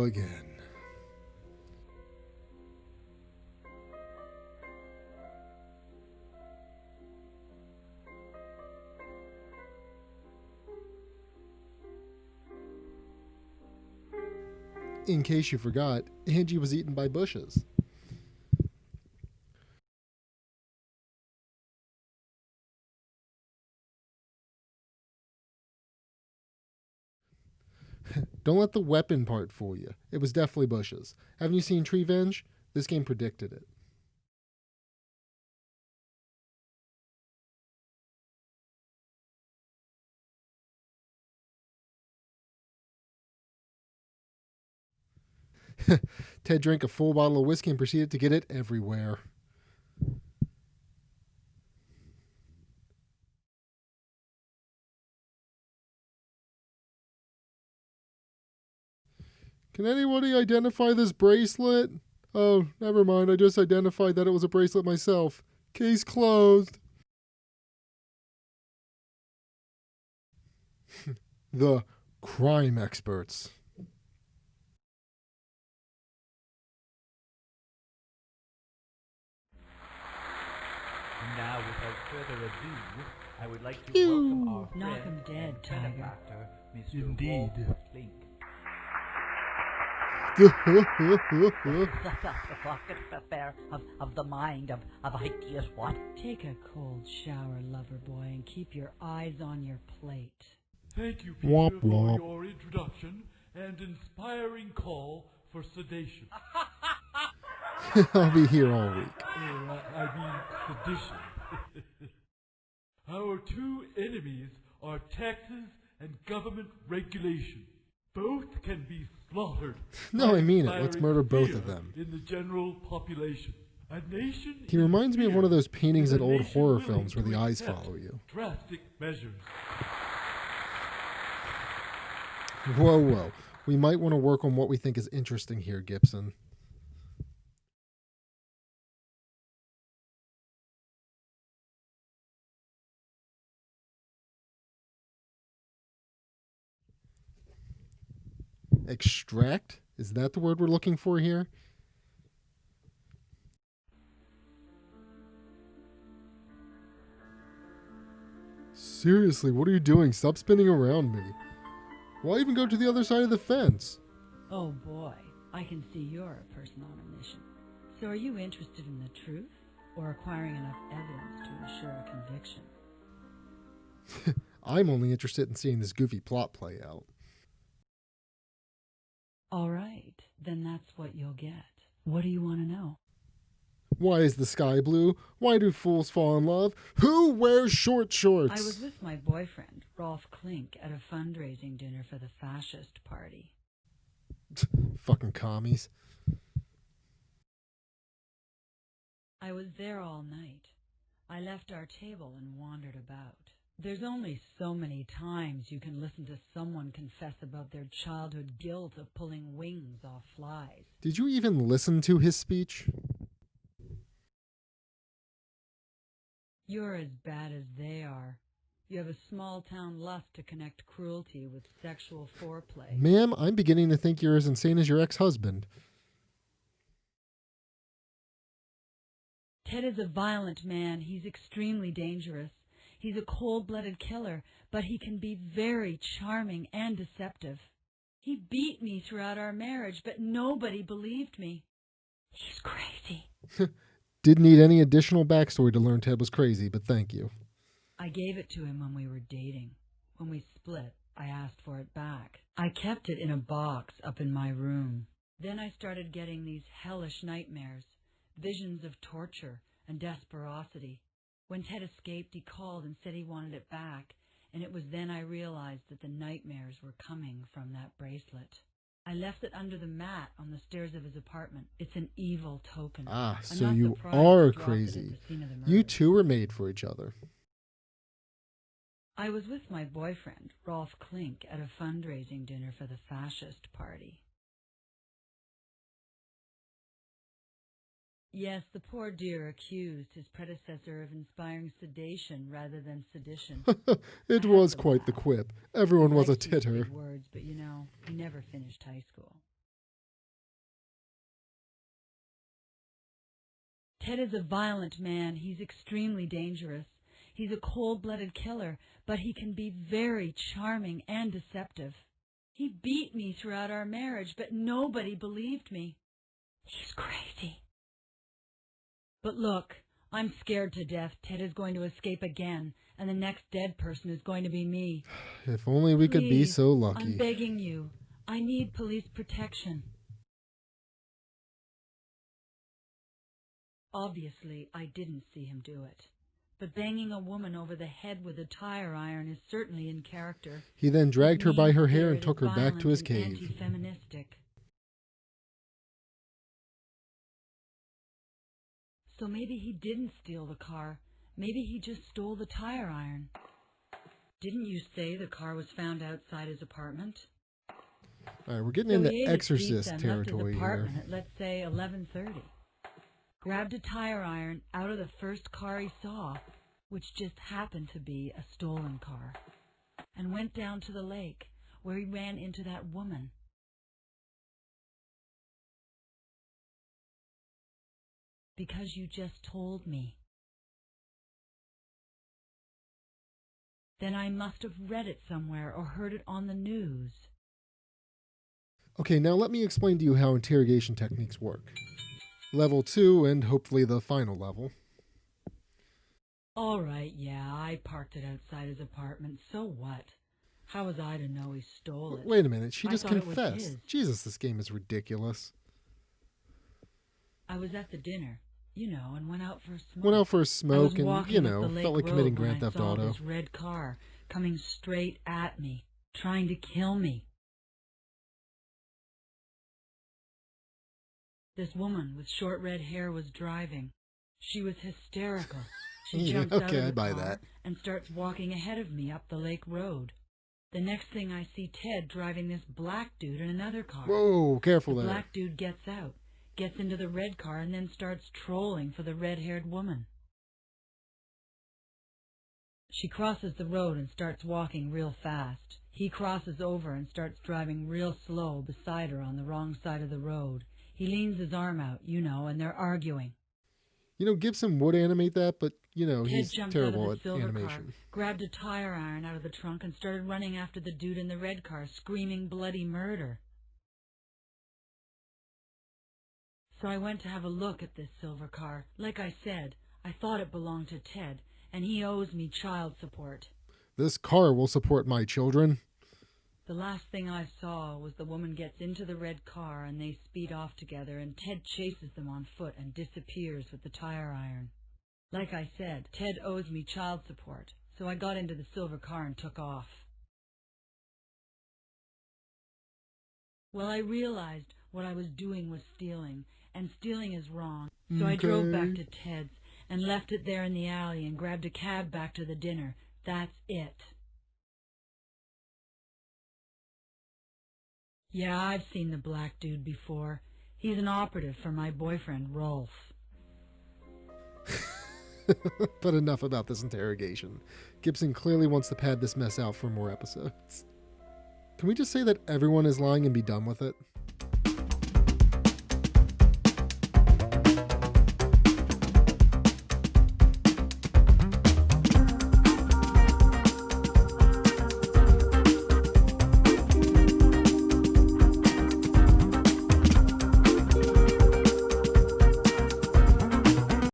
go again. In case you forgot, Angie was eaten by bushes. Don't let the weapon part fool you. It was definitely bushes. Haven't you seen Treevenge? This game predicted it. Ted drank a full bottle of whiskey and proceeded to get it everywhere. Can anybody identify this bracelet? Oh, never mind. I just identified that it was a bracelet myself. Case closed. The crime experts. Now, without further ado, I would like to welcome our friend Knock 'em dead, and Tiger. benefactor, Mr. Indeed. Walter Klink. The evocative affair of the mind, of ideas, what? Take a cold shower, lover boy, and keep your eyes on your plate. Thank you, Peter, Womp for womp. your introduction and inspiring call for sedation. I'll be here all week. I mean sedition. Our two enemies are taxes and government regulation. Both can be slaughtered. No, by I mean it. Let's inspiring murder both fear of them. in the general population. A nation He in reminds me of fear one of those paintings is in a old nation horror willing films where to the eyes accept follow you. drastic measures. Whoa, whoa. We might want to work on what we think is interesting here, Gibson. Extract? Is that the word we're looking for here? Seriously, what are you doing? Stop spinning around me. Why even go to the other side of the fence? Oh boy, I can see you're a person on a mission. So are you interested in the truth, or acquiring enough evidence to ensure a conviction? I'm only interested in seeing this goofy plot play out. All right, then that's what you'll get. What do you want to know? Why is the sky blue? Why do fools fall in love? Who wears short shorts? I was with my boyfriend, Rolf Klink, at a fundraising dinner for the fascist party. Fucking commies. I was there all night. I left our table and wandered about. There's only so many times you can listen to someone confess about their childhood guilt of pulling wings off flies. Did you even listen to his speech? You're as bad as they are. You have a small-town lust to connect cruelty with sexual foreplay. Ma'am, I'm beginning to think you're as insane as your ex-husband. Ted is a violent man. He's extremely dangerous. He's a cold-blooded killer, but he can be very charming and deceptive. He beat me throughout our marriage, but nobody believed me. He's crazy. Didn't need any additional backstory to learn Ted was crazy, but thank you. I gave it to him when we were dating. When we split, I asked for it back. I kept it in a box up in my room. Then I started getting these hellish nightmares, visions of torture and desperosity. When Ted escaped, he called and said he wanted it back, and it was then I realized that the nightmares were coming from that bracelet. I left it under the mat on the stairs of his apartment. It's an evil token. Ah, I'm so not you surprised are he dropped it at crazy. the scene of the murder. You two were made for each other. I was with my boyfriend, Rolf Klink, at a fundraising dinner for the fascist party. Yes, the poor dear accused his predecessor of inspiring sedation rather than sedition. It I was had to quite the laugh. quip. Everyone He was a likes to use titter. big words, but you know, he never finished high school. Ted is a violent man. He's extremely dangerous. He's a cold-blooded killer, but he can be very charming and deceptive. He beat me throughout our marriage, but nobody believed me. He's crazy. But look, I'm scared to death. Ted is going to escape again, and the next dead person is going to be me. If only we could be Please, so lucky. I'm begging you. I need police protection. Obviously, I didn't see him do it. But banging a woman over the head with a tire iron is certainly in character. He then dragged her by her hair and Mean-spirited, took her back to his violent, and cave. Anti-feministic. So maybe he didn't steal the car. Maybe he just stole the tire iron. Didn't you say the car was found outside his apartment? All right, we're getting So into he ate his Exorcist pizza and left his territory apartment here. at, let's say, 11:30. Grabbed a tire iron out of the first car he saw, which just happened to be a stolen car, and went down to the lake, where he ran into that woman. Because you just told me. Then I must have read it somewhere or heard it on the news. Okay, now let me explain to you how interrogation techniques work. Level 2, and hopefully the final level. All right, yeah, I parked it outside his apartment. So what? How was I to know he stole it? Wait a minute, she I just thought it was confessed. his. Jesus, this game is ridiculous. I was at the dinner, and went out for a smoke. Went out for a I was smoke and, walking up the lake felt like road committing when Grand I Theft saw Auto. this red car coming straight at me, trying to kill me. This woman with short red hair was driving. She was hysterical. She Yeah, jumps out okay, of I the buy car that. and starts walking ahead of me up the lake road. The next thing I see Ted driving this black dude in another car. Whoa, careful The there. black dude gets out, gets into the red car, and then starts trolling for the red-haired woman. She crosses the road and starts walking real fast. He crosses over and starts driving real slow beside her on the wrong side of the road. He leans his arm out, and they're arguing. Gibson would animate that, but, Ted he's jumped terrible out of at the silver car, animation. grabbed a tire iron out of the trunk, and started running after the dude in the red car, screaming bloody murder. So I went to have a look at this silver car. Like I said, I thought it belonged to Ted, and he owes me child support. This car will support my children. The last thing I saw was the woman gets into the red car and they speed off together, and Ted chases them on foot and disappears with the tire iron. Like I said, Ted owes me child support, so I got into the silver car and took off. Well, I realized what I was doing was stealing, and stealing is wrong, so I drove back to Ted's and left it there in the alley and grabbed a cab back to the dinner. That's it. Yeah, I've seen the black dude before. He's an operative for my boyfriend, Rolf. But enough about this interrogation. Gibson clearly wants to pad this mess out for more episodes. Can we just say that everyone is lying and be done with it?